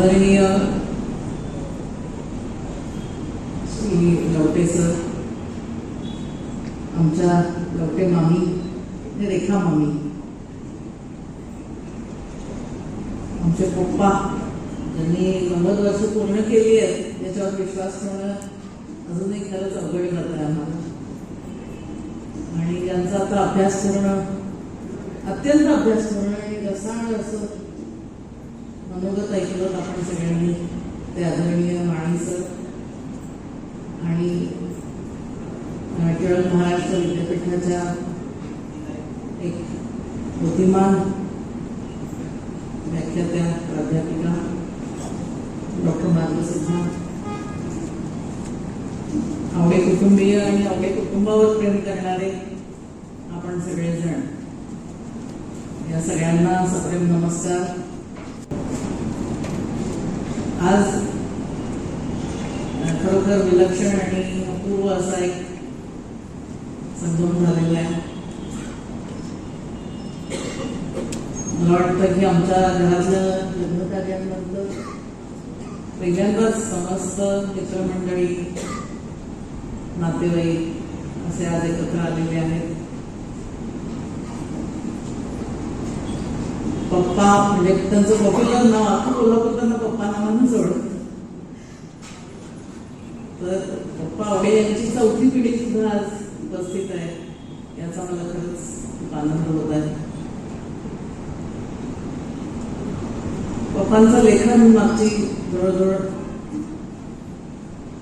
आदरणीय श्री लवटे सर, आमच्या लवटे मामी रेखा मामी, आमचे पप्पा ज्यांनी 90 वर्ष पूर्ण केली आहेत याच्यावर विश्वास ठेवणं अजूनही खरंच अवघड जात आहे आम्हाला. आणि त्यांचा आता अभ्यास करणं, अत्यंत अभ्यास करणं आणि रसाळ असं मनोगत ऐकलं आपण सगळ्यांनी ते आदरणीय माळी सर आणि केरळ महाराष्ट्र विद्यापीठाच्या एक बुद्धिमान व्याख्यात्या प्राध्यापिका डॉक्टर मार्गसिद्धा, आवडे कुटुंबीय आणि आवडे कुटुंबावर प्रेम करणारे आपण सगळेजण, या सगळ्यांना सप्रेम नमस्कार. आज खरोखर विलक्षण आणि अपूर्व असा एक संगम झालेला आहे. मला वाटतं की आमच्या घरातल्या लग्नकार्यांमधलं पहिल्यांदाच समस्त मित्रमंडळी, नातेवाईक असे आज एकत्र आलेले आहेत. पप्पा म्हणजे त्यांचं पॉप्युलर नाव, आपण कोल्हापूर त्यांना पप्पा नावानं जोडत, तर पप्पा आवडे यांची 4थी पिढी सुद्धा आज उपस्थित आहे. याचा मला खरंच खूप आनंद होत आहे. पप्पांचं लेखन मागची जवळजवळ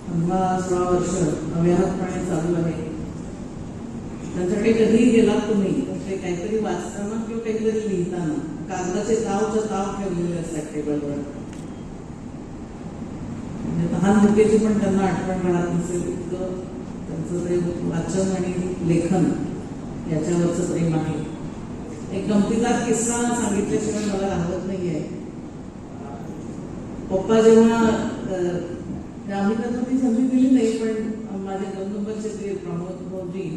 15-16 वर्ष अव्याहतपणे चालू आहे. त्यांच्याकडे कधीही गेलात तुम्ही ते काहीतरी वाचताना किंवा काहीतरी लिहिताना कागदाचे तावच्या ताव ठेवलेले असतात टेबलवर. म्हणजे लहान मुलीची पण त्यांना आठवण राहत नसेल इतकं त्यांचं ते वाचन आणि लेखन याच्यावरचं प्रेम आहे. एक गमतीदार किस्सा सांगितल्याशिवाय मला राहत नाहीये. पप्पा जेव्हा आम्ही त्यांना ती संधी दिली नाही, पण माझे 2 नंबरचे ते प्रमोद भाऊजी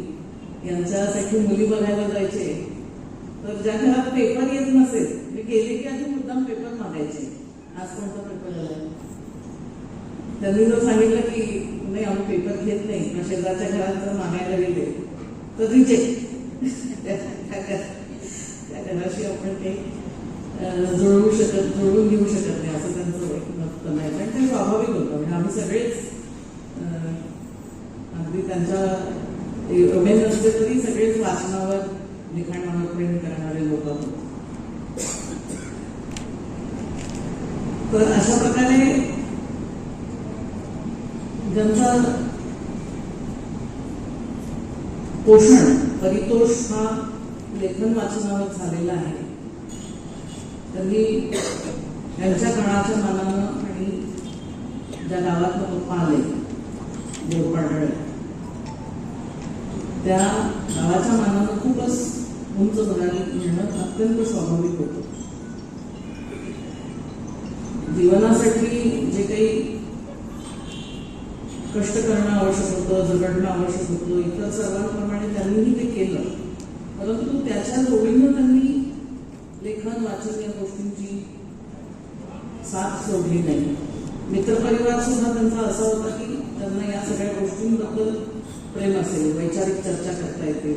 यांच्यासाठी मुली बघायला जायचे, तर ज्या घरात पेपर येत नसेल मी गेले की आधी मुद्दाम पेपर मागायचे, आज कोणता पेपर आला. त्यांनी जर सांगितलं की नाही आम्ही पेपर घेत नाही, मग शेजारच्या घरात जर मागायला गेले तर रिजेक्ट. त्या घराशी आपण ते जुळवून घेऊ शकत नाही असं त्यांचं मत नाही. आणि ते स्वाभाविक होतं. म्हणजे आम्ही सगळेच अगदी त्यांच्या एवढे नसते तरी सगळेच वाचनावर, लिखाणावर प्रेम करणारे लोक होते. तर अशा प्रकारे ज्यांचा पोषण, परितोष हा लेखन वाचनावर झालेला आहे, त्यांनी त्यांच्या काळाच्या मानानं आणि ज्या गावात पप्पा आले देवपाडळे, त्या गावाच्या मानानं खूपच उंच मिळणं अत्यंत स्वाभाविक होतं. जीवनासाठी जे काही कष्ट करणं आवश्यक होतं, झगडणं आवश्यक होतं, इतर सर्वांप्रमाणे त्यांनीही ते केलं. परंतु त्याच्या जोडीनं त्यांनी लेखन, वाचन या गोष्टींची साथ सोडली नाही. मित्रपरिवार सुद्धा त्यांचा असा होता की त्यांना या सगळ्या गोष्टींबद्दल प्रेम असेल, वैचारिक चर्चा करता येते.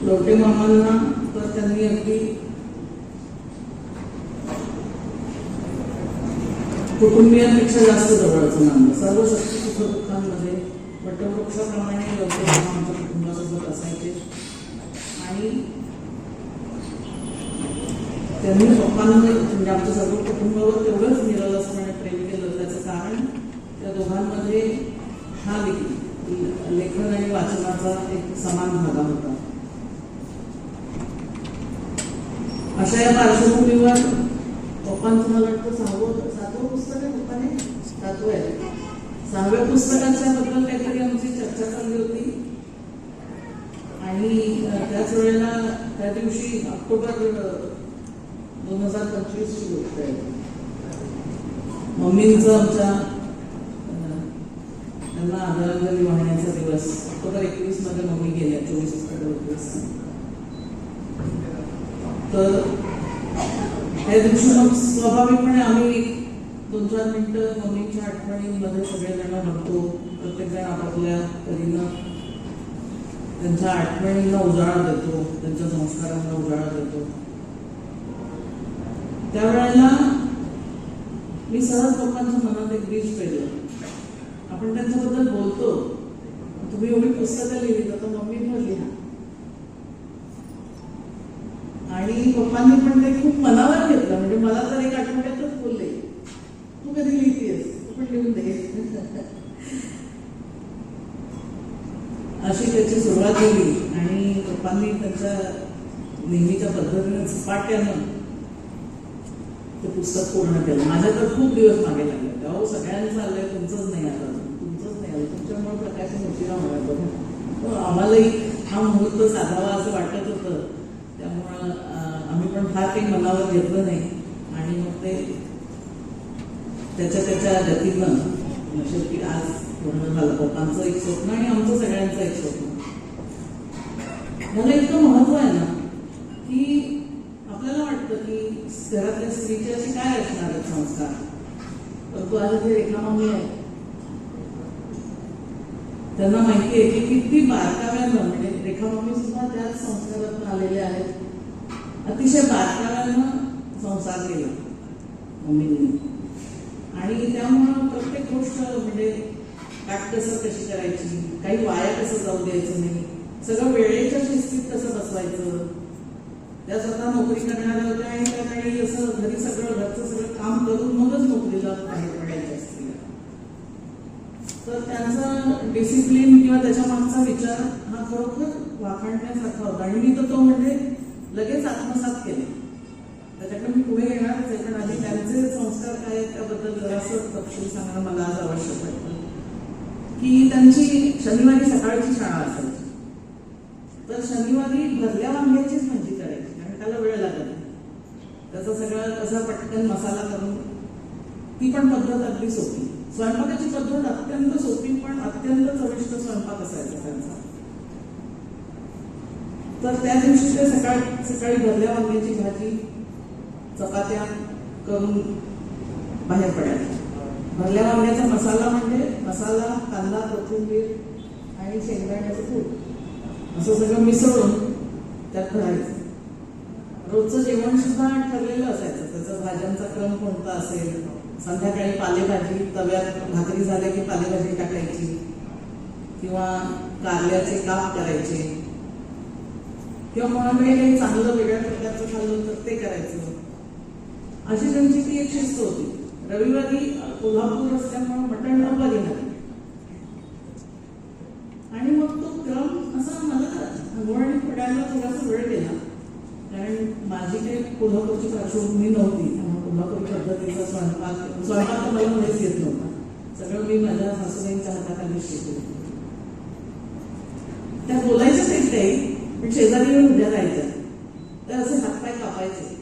लवटे मामांना तर त्यांनी अगदी कुटुंबियांपेक्षा जास्त जवळचं नांद. सर्व शक्ती सुखदुःखांमध्ये वटवृक्षाप्रमाणे लवटे मामा आमच्या कुटुंबासोबत असायचे. आणि त्यांनी पप्पांना म्हणजे आमच्या सर्व कुटुंबावर तेवढंच निरलसपणे प्रेम केलं. त्याचं कारण त्या दोघांमध्ये हा लेखन आणि वाचनाचा एक समान भागा होता. अशा या पार्श्वभूमीवर पप्पांचं मला वाटतं 7वं पुस्तक आहे. पप्पाने 7वं आहे. 6व्या पुस्तकाच्या बद्दल काहीतरी आमची चर्चा चालली होती. आणि त्याच वेळेला त्या दिवशी ऑक्टोबर 2025 ची गोष्ट आहे. मम्मींचं आमच्या त्यांना आदरांजली वाहण्याचा दिवस ऑक्टोबर 21 मध्ये मम्मी गेल्या 24 फेब्रुवारी. तर त्या दिवशी मग स्वाभाविकपणे आम्ही 2-4 मिनिटं मम्मीच्या आठवणींमध्ये सगळेजण बघतो. प्रत्येकजण आपापल्या परीनं त्यांच्या आठवणींना उजाळा देतो, त्यांच्या संस्कारांना उजाळा देतो. त्यावेळेला मी सहज पप्पांच्या मनात एक बीज पेरलं. आपण त्यांच्याबद्दल बोलतो, तुम्ही एवढी पुस्तकं लिहिली तर मम्मी पण लिहा. आणि पप्पांनी पण ते खूप मनावर घेतलं. म्हणजे मला तर एक आठवड्यातच बोलले, तू कधी लिहितेस, तू पण लिहून दे. अशी त्याची सुरुवात केली आणि पप्पांनी त्यांच्या नेहमीच्या पद्धतीने झपाट्यानं ते पुस्तक पूर्ण केलं. माझ्या तर खूप दिवस मागे लागले. तेव्हा सगळ्यांचं आलंय, तुमचंच नाही आलं, तुमचंच नाही आलं, तुमच्यामुळे प्रकाश मोठीला म्हणायचं. आम्हालाही हा मुहूर्त साधावा असं वाटत होतं. त्यामुळं आम्ही पण फार काही मनावर घेतलं नाही आणि मग ते त्याच्या गतीनं शेवटी आज पूर्ण झालं. पप्पांचं एक स्वप्न आणि आमचं सगळ्यांचं एक स्वप्न. मला इतकं महत्व आहे ना की आपल्याला वाटतं की घरातल्या स्त्रीचे असे काय असणार आहेत संस्कार. परंतु आज जे रेखा मम्मी आहे त्यांना माहिती आहे की किती बारकाव्यानं, म्हणजे रेखा मम्मी सुद्धा त्याच संस्कारातून आलेल्या आहेत. अतिशय बारकाव्यानं संसार केला मम्मींनी आणि त्यामुळं प्रत्येक गोष्ट म्हणजे काटकसर कशी करायची, काही वाया कसं जाऊ द्यायचं नाही, सगळं वेळेच्या शिस्तीत कसं बसवायचं. त्या स्वतः नोकरी करणाऱ्या होत्या आणि त्या काही असं घरी सगळं घरचं सगळं काम करून मगच नोकरीला बाहेर पडायच्या असतील. तर त्यांचा डिसिप्लिन किंवा त्याच्या मागचा विचार हा खरोखर वाखाणण्यासारखा होता आणि मी तर तो म्हणजे लगेच आत्मसात केले. त्याच्याकडे मी पुढे येणारच आहे, पण आधी त्यांचे संस्कार काय आहेत त्याबद्दल जरासं तपशील सांगणं मला आज आवश्यक वाटतं. की त्यांची शनिवारी सकाळची शाळा असायची. तर शनिवारी भरल्या वांग्याचीच भाजी करायची कारण त्याला वेळ लागत नाही. त्याचा सगळा कसा पटकन मसाला करून, ती पण पद्धत अगदी सोपी. स्वयंपाकाची पद्धत अत्यंत सोपी पण अत्यंत चविष्ट स्वयंपाक असायचा त्यांचा. तर त्या दिवशी ते सकाळी भरल्या वांग्याची भाजी चपात्या करून बाहेर पडायचे. भरल्या वांग्याचा मसाला म्हणजे मसाला, कांदा, कोथिंबीर आणि शेंगदाण्याचं कूट असं सगळं मिसळून त्यात भरायचं. रोजचं जेवण सुद्धा ठरलेलं असायचं. त्याचा भाज्यांचा क्रम कोणता असेल. संध्याकाळी पालेभाजी, तव्यात भाकरी झाल्या की पालेभाजी टाकायची किंवा कारल्याचे काप करायचे किंवा कोणाकडे काही चांगलं वेगळ्या प्रकारचं खाल्लं तर ते करायचं. अशी त्यांची ती एक शिस्त होती. रविवारी कोल्हापूर असल्यामुळे मटण अपरिहार्य आणि मग तो क्रम असा मला अंगवळणी पडायला थोडासा वेळ गेला कारण माझी काही कोल्हापूरची पार्श्वभूमी नव्हती. त्यामुळे कोल्हापूर पद्धतीचा स्वयंपाक तर मला मध्येच येत नव्हता. सगळं मी माझ्या सासूबाईंच्या हाताखाली शिकलो. त्या बोलायचं तेच काही पण शेजारी येऊन उद्या राहायच्या तर असे हातपाय कापायचे.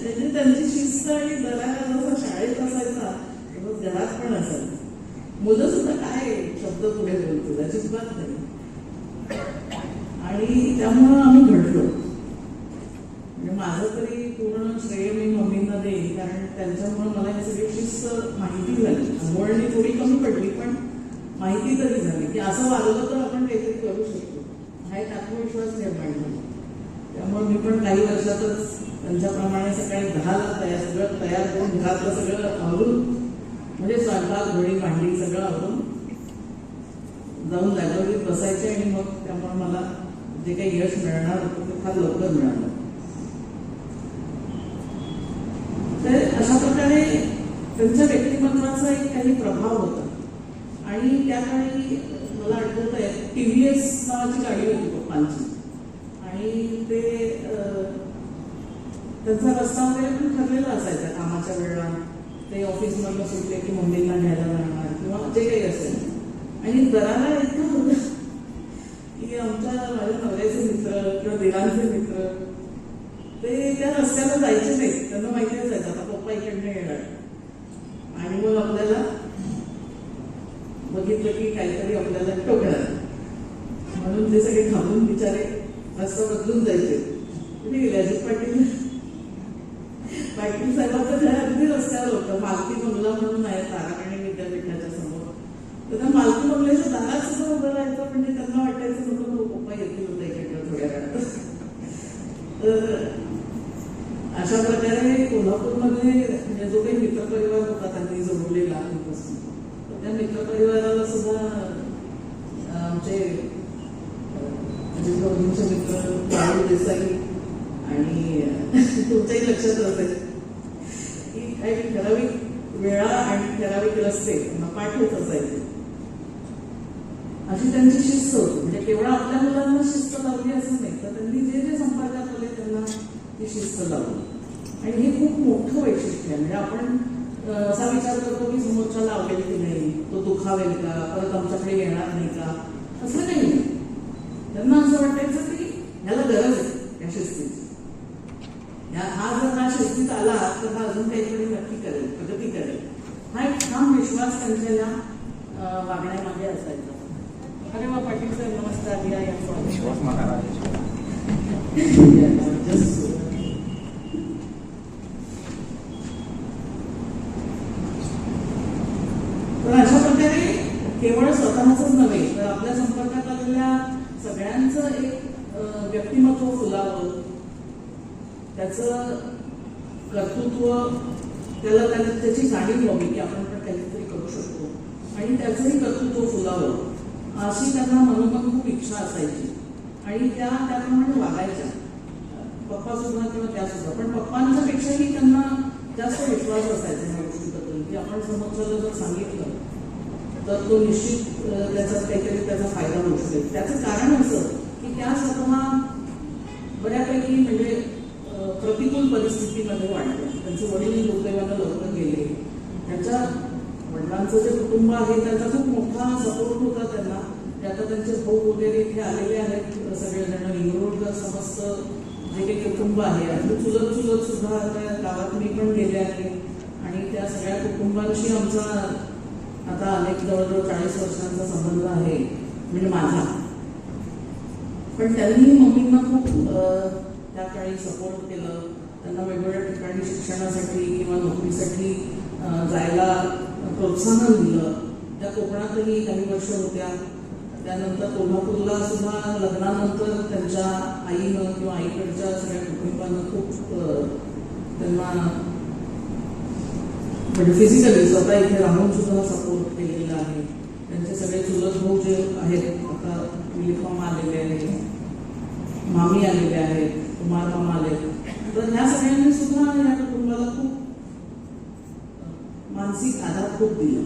म्हणजे त्यांची शिस्त आणि जरा जसा शाळेत असायचा तसंच घरात पण असायचं. मुलं सुद्धा काय शब्द पुढे बोलतो त्याची बात नाही. आणि त्यामुळं आम्ही घडलो. म्हणजे माझं तरी पूर्ण श्रेय मी मम्मींना देईन कारण त्यांच्यामुळं मला ही सगळी शिस्त माहिती झाली. अंघोळणी थोडी कमी पडली पण माहिती तरी झाली की असं वागलं तर आपण काहीतरी करू शकतो. हा एक आत्मविश्वास निर्माण झाला. त्यामुळे मी पण काही वर्षातच त्यांच्याप्रमाणे सकाळी 10ला सगळं तयार करून घरातलं सगळं आवरून म्हणजे स्वयंपाक धुणी भांडी सगळं आवरून जाऊन लायब्ररीत बसायचे आणि मग त्यामुळे मला जे काही यश मिळणार होतं ते फार लवकर मिळालं. तर अशा प्रकारे त्यांच्या व्यक्तिमत्वाचा एक काही प्रभाव होता. आणि त्या काळी मला आठवत आहे TVS नावाची गाडी होती पप्पांची आणि ते त्यांचा रस्ता वगैरे पण ठरलेला असायचा कामाच्या वेळेला. ते ऑफिसमधनं सुटले की मुंबईला घ्यायला जाणार किंवा जे काही असेल. आणि दराला इतकं होतं की माझ्या नवऱ्याचे मित्र किंवा दिरांचे मित्र ते त्या रस्त्याला जायचे नाहीत. त्यांना माहिती असायचं आता पप्पा इकडनं येणार आणि मग आपल्याला बघितलं की काहीतरी आपल्याला टोकणार म्हणून ते सगळे थांबून बिचारे रस्ता बदलून जायचे. कुठे गेले अजित पाटील? पाटील साहेबांचं घर अगदी रस्त्यावर होतं. मालती बंगला म्हणून आहे ताराराणी विद्यापीठाच्या समोर. तर त्या मालती बंगल्याच्या दारात सुद्धा उभं राहायचं म्हणजे त्यांना वाटायचं नको पप्पा येतील होता इकडे थोड्या वेळात. तर अशा प्रकारे कोल्हापूरमध्ये म्हणजे जो काही मित्रपरिवार होता त्यांनी जोडलेला आधीपासून, तर त्या मित्रपरिवाराला सुद्धा आमचे अजित मित्र राहुल देसाई आणि तुमच्याही लक्षात असेल की काही ठराविक वेळा आणि ठराविक रस्ते पाठ होत असायचे. अशी त्यांची शिस्त होती. म्हणजे केवळ आपल्या मुलांना शिस्त लावली असं नाही, तर त्यांनी जे जे संपर्कात आले त्यांना ती शिस्त लावली. आणि हे खूप मोठं वैशिष्ट्य आहे. म्हणजे आपण असा विचार करतो की समोरच्याला आवडेल की नाही, तो दुखावेल का, परत आमच्याकडे येणार नाही का, असं काही नाही. त्यांना असं वाटायचं की ह्याला गरज आहे या शिस्तीची. हा जर हा शिस्तीत आला तर हा अजून काहीतरी नक्की करेल, प्रगती करेल. हा एक ठाम विश्वास त्यांच्या या वागण्यामागे असायचा. अरे वा पाटील साहेब नमस्कार. विश्वास महाराज तर अशा प्रकारे केवळ स्वतःच नव्हे तर आपल्या संपर्कात आलेल्या सगळ्यांचं एक व्यक्तिमत्व फुलावं, त्याचं कर्तृत्व त्याला त्याची जाणीव व्हावी की आपण पण काहीतरी करू शकतो आणि त्याचंही कर्तृत्व फुलावं अशी त्यांना मनोमन खूप इच्छा असायची. आणि त्याप्रमाणे वागायच्या. पप्पा सुद्धा किंवा त्या सुद्धा, पण पप्पांच्या पेक्षाही त्यांना जास्त विश्वास असायचा या गोष्टीबद्दल की आपण समोरच्याला जर सांगितलं तर तो निश्चित त्याचा काहीतरी त्याचा फायदा होऊ शकेल. त्याचं कारण असं की त्या स्वतः बऱ्यापैकी म्हणजे प्रतिकूल परिस्थितीमध्ये वाढल्या. त्यांचे वडील दुर्दैवानं लवकर गेले. त्यांच्या वडिलांचं जे कुटुंब आहे त्याचा खूप मोठा सपोर्ट होता त्यांना. आता त्यांचे भाऊ वगैरे इथे आलेले आहेत सगळेजण. इंग्रोड समस्त जे काही कुटुंब आहे आणि चुलत सुद्धा त्या गावात मी पण गेले आहे आणि त्या सगळ्या कुटुंबांशी आमचा आता अनेक जवळजवळ 40 वर्षांचा संबंध आहे म्हणजे माझा. पण त्यांनी मम्मींना खूप त्या काळी सपोर्ट केलं. त्यांना वेगवेगळ्या ठिकाणी शिक्षणासाठी किंवा नोकरीसाठी जायला प्रोत्साहन दिलं. त्या कोकणातही काही वर्ष होत्या. त्यानंतर कोल्हापूरला सुद्धा लग्नानंतर त्यांच्या आईनं किंवा आईकडच्या सगळ्या कुटुंबानं खूप त्यांना म्हणजे फिजिकली स्वतः इथे राहून सुद्धा सपोर्ट केलेला आहे. त्यांचे सगळे चुलत भाऊ जे आहेत आता दिलीप मामा आलेले आहेत, मामी आलेले आहेत, कुमार मामा आले. तर ह्या सगळ्यांनी सुद्धा या कुटुंबाला खूप मानसिक आधार खूप दिला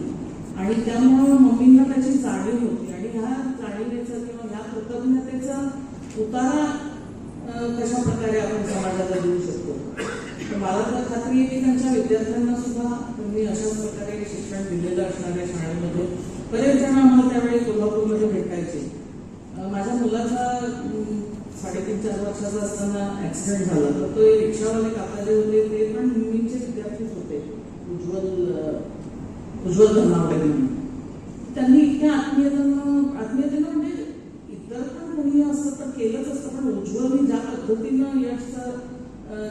आणि त्यामुळं मम्मींना त्याची जाणीव होती. आणि ह्या जाणीवेचा किंवा ह्या कृतज्ञतेचा उतारा कशा प्रकारे आपण समाजाला देऊ शकतो. तर मला तर खात्री आहे की त्यांच्या विद्यार्थ्यांना सुद्धा त्यांनी अशाच प्रकारे शिक्षण दिलेलं असणाऱ्या शाळेमध्ये बरेच जण आम्हाला त्यावेळी कोल्हापूरमध्ये भेटायचे. माझ्या मुलाचा 3.5-4 वर्षाचा असताना ऍक्सिडेंट झाला. तर तो रिक्षावाले काका जे होते ते पण मुलींचे विद्यार्थीच होते. उज्ज्वल धर्मावडे म्हणून. त्यांनी इतक्या आत्मीयतेनं म्हणजे इतर पण कोणी असतं तर केलंच असतं, पण उज्ज्वलनी ज्या पद्धतीनं यशचं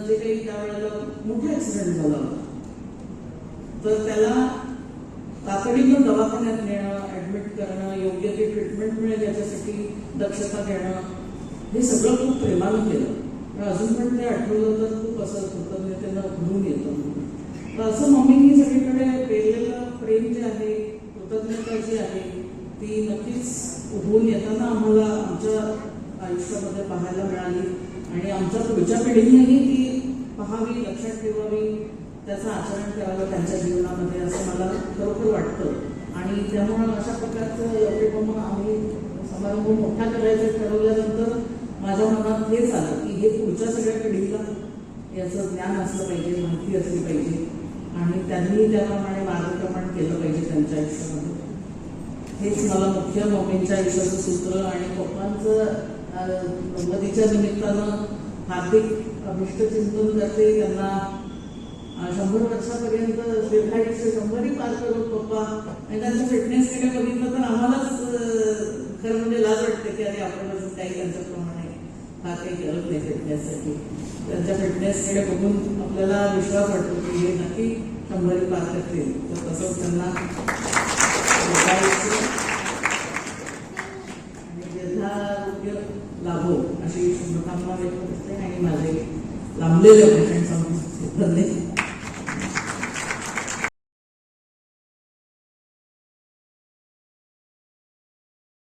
जे काही त्यावेळेला मोठा ऍक्सिडेंट झाला होता तर त्याला तातडीनं दवाखान्यात नेणं, ऍडमिट करणं, योग्य ती ट्रीटमेंट मिळेल याच्यासाठी दक्षता घेणं, हे सगळं खूप प्रेमानं केलं. पण अजून पण ते आठवलं तर खूप असं कृतज्ञतेनं भरून येतं. तर असं मम्मींनी सगळीकडे पेरलेलं प्रेम जे आहे, कृतज्ञता जी आहे ती नक्कीच उभवून येताना आम्हाला आमच्या आयुष्यामध्ये पाहायला मिळाली आणि आमच्या पुढच्या पिढीनेही ती पाहावी, लक्षात ठेवावी, त्याचं आचरण करावं त्यांच्या जीवनामध्ये असं मला खरोखर वाटतं. आणि त्यामुळं अशा प्रकारचं योग्यपणा आम्ही समारंभ मोठा करायचं ठरवल्यानंतर माझ्या मनात हेच आलं की हे पुढच्या सगळ्या पिढीला याचं ज्ञान असलं पाहिजे, माहिती असली पाहिजे आणि त्यांनी त्याप्रमाणे मार्गक्रमण केलं पाहिजे त्यांच्या आयुष्यामध्ये. हेच मला मुख्य मम्मींच्या आयुष्याचं सूत्र. आणि पप्पांचं गणपतीच्या निमित्तानं हार्दिक अभिष्टचिंतन करते. त्यांना 100 वर्षापर्यंत दीर्घायुष्य 100ही पार करून पप्पा आणि त्यांचं फिटनेसकडे बघितलं तर आम्हालाच खरं म्हणजे लाज वाटते की अरे आपण अजून काही त्यांच्याप्रमाणे फार काही करत नाही फिटनेससाठी. त्यांच्या फिटनेसकडे बघून आपल्याला विश्वास वाटतो की हे नक्की 100 पार करतील. तर तसंच त्यांना आणि दीर्घारोग्य लाभो अशी शुभकामना व्यक्त करते आणि माझे लांबलेले भाषण संपले.